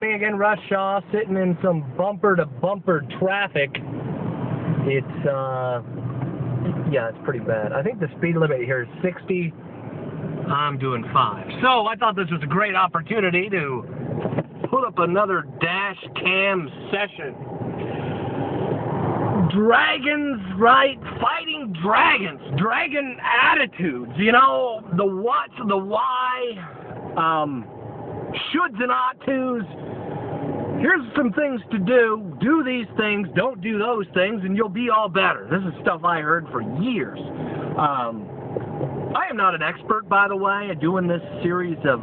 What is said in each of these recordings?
Me again, Russ Shaw, sitting in some bumper-to-bumper traffic. It's, yeah, it's pretty bad. I think the speed limit here is 60. I'm doing 5. So I thought this was a great opportunity to put up another dash cam session. Dragons, right? Fighting dragons. Dragon attitudes. You know, the what, the why, shoulds and ought tos. Here's some things to do. Do these things, don't do those things, and you'll be all better. This is stuff I heard for years. I am not an expert, by the way, at doing this series of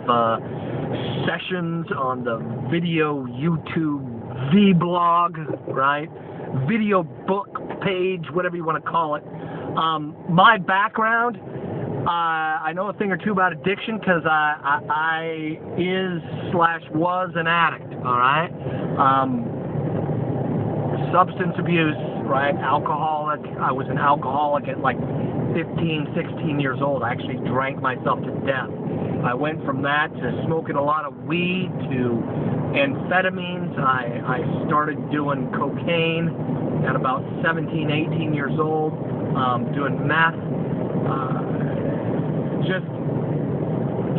sessions on the video YouTube vlog, right? Video book page, whatever you want to call it. My background, I know a thing or two about addiction because I was an addict, all right? Substance abuse, right? Alcoholic. I was an alcoholic at like 15, 16 years old. I actually drank myself to death. I went from that to smoking a lot of weed to amphetamines. I started doing cocaine at about 17, 18 years old, doing meth. Just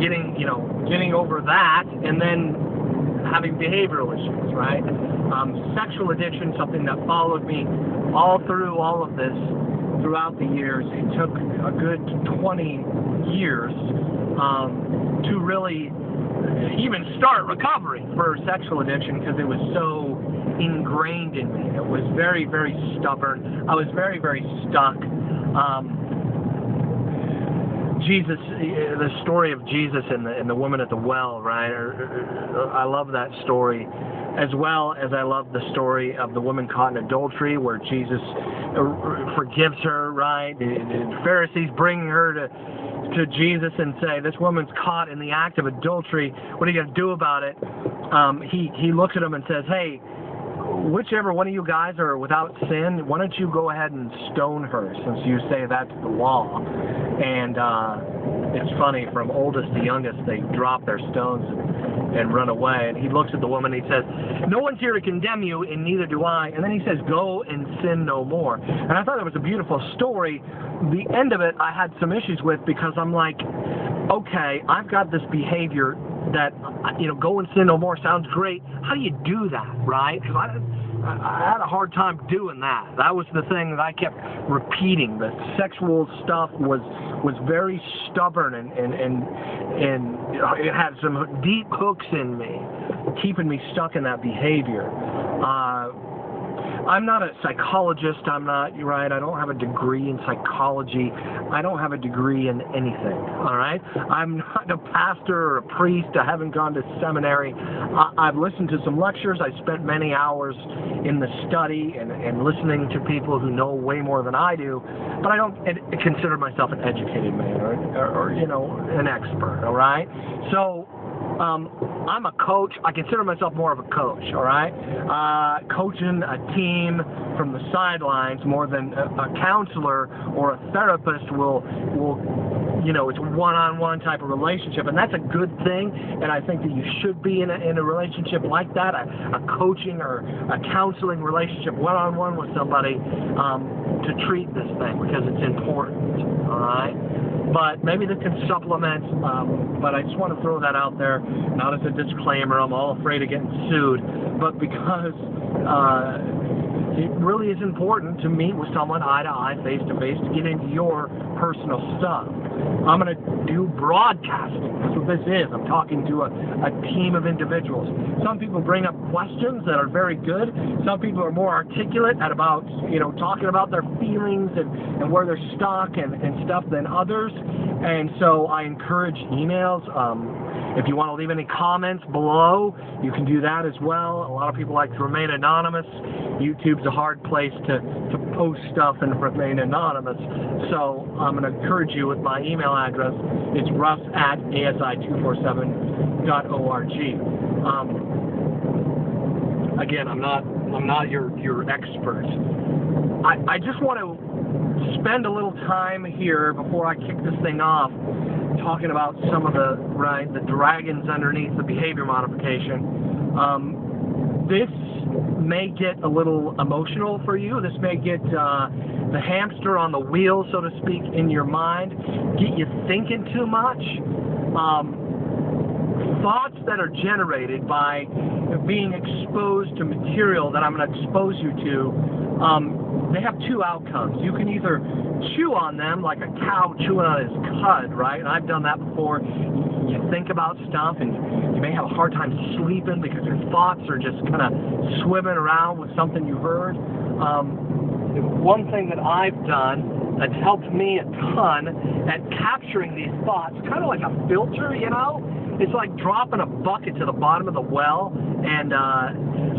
getting over that, and then having behavioral issues, right? Sexual addiction, something that followed me all through all of this throughout the years. It took a good 20 years to really even start recovery for sexual addiction because it was so ingrained in me. It was very, very stubborn. I was very, very stuck. Jesus, the story of Jesus and the woman at the well, right? I love that story, as well as I love the story of the woman caught in adultery, where Jesus forgives her, right? The Pharisees bring her to Jesus and say, "This woman's caught in the act of adultery. What are you going to do about it?" He looks at him and says, "Hey, whichever one of you guys are without sin, why don't you go ahead and stone her, since you say that's the law." And it's funny, from oldest to youngest, they drop their stones and run away. And he looks at the woman and he says, "No one's here to condemn you, and neither do I." And then he says, "Go and sin no more." And I thought it was a beautiful story. The end of it I had some issues with, because I'm like, okay, I've got this behavior that, go and sin no more sounds great. How do you do that, right? Because I had a hard time doing that. That was the thing that I kept repeating. The sexual stuff was very stubborn, and it had some deep hooks in me, keeping me stuck in that behavior. I'm not a psychologist. I'm not, right? I don't have a degree in psychology. I don't have a degree in anything, all right? I'm not a pastor or a priest. I haven't gone to seminary. I've listened to some lectures. I spent many hours in the study and listening to people who know way more than I do, but I don't consider myself an educated man or an expert, all right? So, I'm a coach. I consider myself more of a coach, all right? Coaching a team from the sidelines more than a counselor or a therapist will it's a one-on-one type of relationship, and that's a good thing, and I think that you should be in a relationship like that, a coaching or a counseling relationship one-on-one with somebody to treat this thing, because it's important, all right? But maybe this can supplement, but I just want to throw that out there, not as a disclaimer. I'm all afraid of getting sued, but because it really is important to meet with someone eye-to-eye, face-to-face, to get into your personal stuff. I'm going to do broadcasting. That's what this is. I'm talking to a team of individuals. Some people bring up questions that are very good. Some people are more articulate at about, talking about their feelings and where they're stuck and stuff than others. And so I encourage emails. If you want to leave any comments below, you can do that as well. A lot of people like to remain anonymous. YouTube's a hard place to post stuff and remain anonymous. So I'm going to encourage you with my email address. It's russ@asi247.org. Again, I'm not your expert. I just want to spend a little time here before I kick this thing off, talking about some of the dragons underneath the behavior modification. This may get a little emotional for you. This may get the hamster on the wheel, so to speak, in your mind, get you thinking too much. Thoughts that are generated by being exposed to material that I'm going to expose you to, they have two outcomes. You can either chew on them like a cow chewing on his cud, right? And I've done that before. You think about stuff and you may have a hard time sleeping because your thoughts are just kind of swimming around with something you heard. One thing that I've done that's helped me a ton at capturing these thoughts, kind of like a filter, you know? It's like dropping a bucket to the bottom of the well and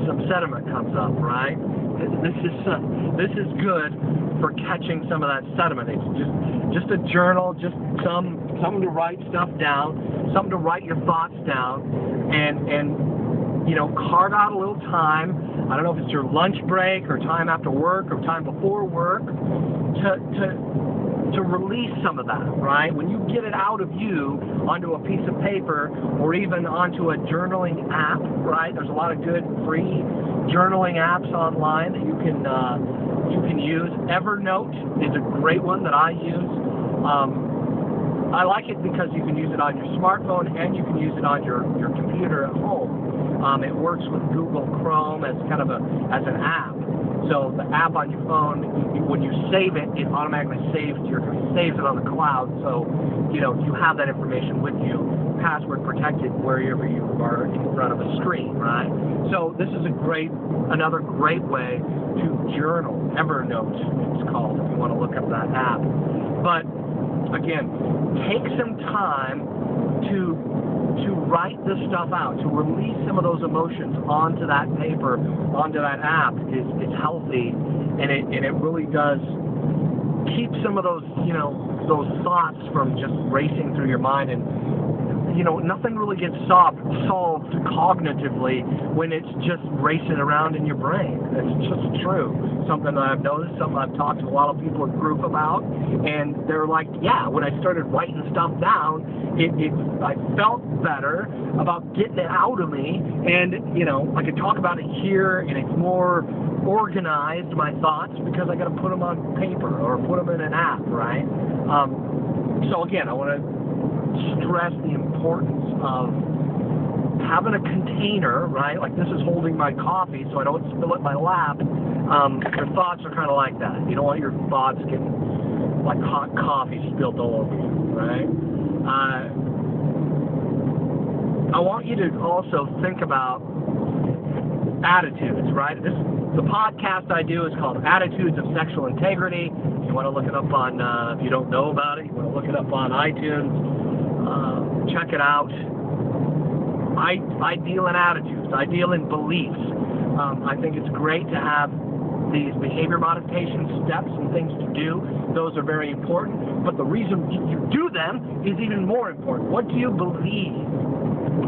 some sediment comes up, right? This is good for catching some of that sediment. It's just a journal, just something to write stuff down, something to write your thoughts down, and you know, carve out a little time. I don't know if it's your lunch break or time after work or time before work to release some of that, right? When you get it out of you onto a piece of paper or even onto a journaling app, right? There's a lot of good free journaling apps online that you can use. Evernote is a great one that I use. I like it because you can use it on your smartphone and you can use it on your computer at home. It works with Google Chrome as kind of as an app. So the app on your phone, when you save it, it automatically saves it on the cloud. So, you know, you have that information with you, password protected wherever you are in front of a screen, right? So this is another great way to journal. Evernote, it's called, if you want to look up that app. But again, take some time to write this stuff out, to release some of those emotions onto that paper, onto that app is healthy, and it really does keep some of those, you know, those thoughts from just racing through your mind. And you know, nothing really gets solved cognitively when it's just racing around in your brain. It's just true. Something that I've noticed, something I've talked to a lot of people in group about, and they're like, yeah, when I started writing stuff down, I felt better about getting it out of me, and, you know, I could talk about it here, and it's more organized, my thoughts, because I got to put them on paper or put them in an app, right? So again, I want to stress the importance of having a container, right? Like this is holding my coffee so I don't spill it in my lap. Your thoughts are kind of like that. You don't want your thoughts getting like hot coffee spilled all over you, right? I want you to also think about attitudes, right? The podcast I do is called Attitudes of Sexual Integrity. You want to look it up on, if you don't know about it, you want to look it up on iTunes. Check it out. I deal in attitudes. I deal in beliefs. I think it's great to have these behavior modification steps and things to do. Those are very important. But the reason you do them is even more important. What do you believe?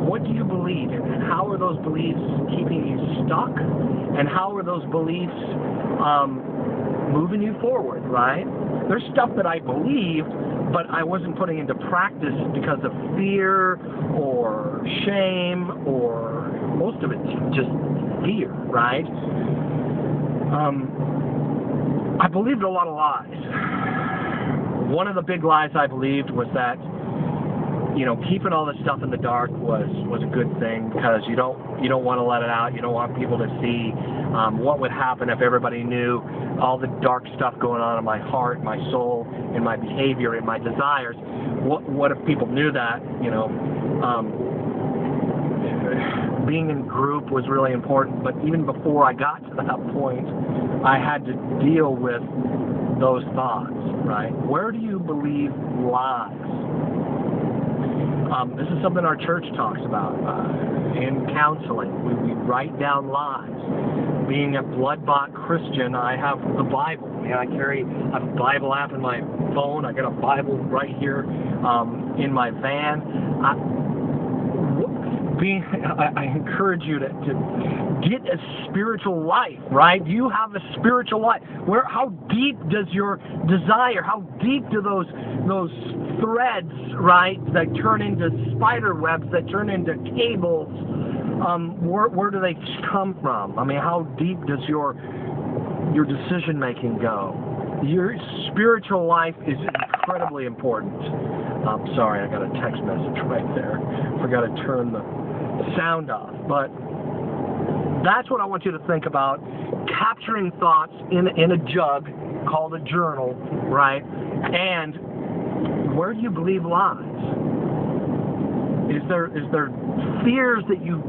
What do you believe? And how are those beliefs keeping you stuck? And how are those beliefs moving you forward, right? There's stuff that I believed, but I wasn't putting into practice because of fear or shame, or most of it's just fear, right? I believed a lot of lies. One of the big lies I believed was that, you know, keeping all this stuff in the dark was a good thing because you don't want to let it out. You don't want people to see what would happen if everybody knew all the dark stuff going on in my heart, my soul, in my behavior, in my desires. What if people knew that? You know, being in group was really important. But even before I got to that point, I had to deal with those thoughts. Right? Where do you believe lies? This is something our church talks about in counseling. We write down lies. Being a blood-bought Christian, I have the Bible. I have a Bible app in my phone. I got a Bible right here in my van. I encourage you to get a spiritual life, right? You have a spiritual life. How deep does your desire? How deep do those threads, right, that turn into spider webs, that turn into cables? Where do they come from? I mean, how deep does your decision making go? Your spiritual life is incredibly important. I'm sorry, I got a text message right there. Forgot to turn the sound off. But that's what I want you to think about. Capturing thoughts in a jug called a journal, right? And where do you believe lies? Is there fears that you've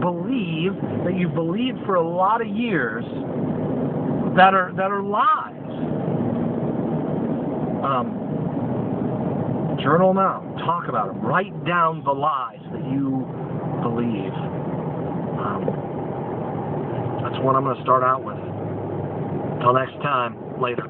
believed for a lot of years that are lies? Journal them out. Talk about them. Write down the lies that you believe. That's what I'm going to start out with. Until next time, later.